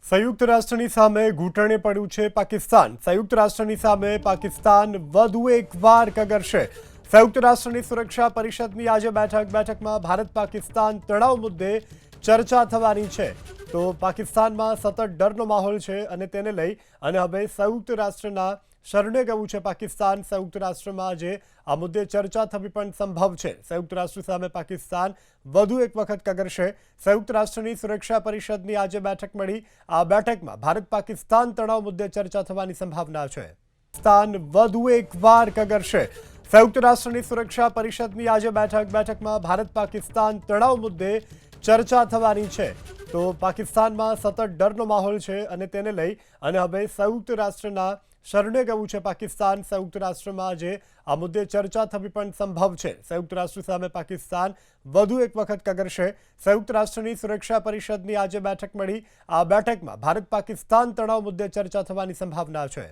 સંયુક્ત રાષ્ટ્રની સામે ઘૂંટણે પડ્યું છે પાકિસ્તાન। સંયુક્ત રાષ્ટ્રની સામે પાકિસ્તાન વધુ એકવાર કગરશે। સંયુક્ત રાષ્ટ્રની સુરક્ષા પરિષદની આજે બેઠકમાં ભારત પાકિસ્તાન તણાવ મુદ્દે ચર્ચા થવાની છે। તો પાકિસ્તાનમાં સતત ડરનો માહોલ છે અને તેને લઈ અને હવે સંયુક્ત રાષ્ટ્રના શરણે ગયું છે પાકિસ્તાન। સંયુક્ત રાષ્ટ્રમાં આજે આ મુદ્દે ચર્ચા થવી પણ સંભવ છે। સંયુક્ત રાષ્ટ્ર સામે પાકિસ્તાન વધુ એક વખત કગરશે। સંયુક્ત રાષ્ટ્રની સુરક્ષા પરિષદની આજે બેઠક મળી। આ બેઠકમાં ભારત પાકિસ્તાન તણાવ મુદ્દે ચર્ચા થવાની સંભાવના છે। પાકિસ્તાન વધુ એકવાર કગરશે। સંયુક્ત રાષ્ટ્રની સુરક્ષા પરિષદની આજે બેઠકમાં ભારત પાકિસ્તાન તણાવ મુદ્દે ચર્ચા થવાની છે। તો પાકિસ્તાનમાં સતત ડરનો માહોલ છે અને તેને લઈ અને હવે સંયુક્ત રાષ્ટ્રના શરણે ગયું છે પાકિસ્તાન। સંયુક્ત રાષ્ટ્રમાં આજે આ મુદ્દે ચર્ચા થવી પણ સંભવ છે। સંયુક્ત રાષ્ટ્ર સામે પાકિસ્તાન વધુ એક વખત કગરશે। સંયુક્ત રાષ્ટ્રની સુરક્ષા પરિષદની આજે બેઠક મળી। આ બેઠકમાં ભારત પાકિસ્તાન તણાવ મુદ્દે ચર્ચા થવાની સંભાવના છે।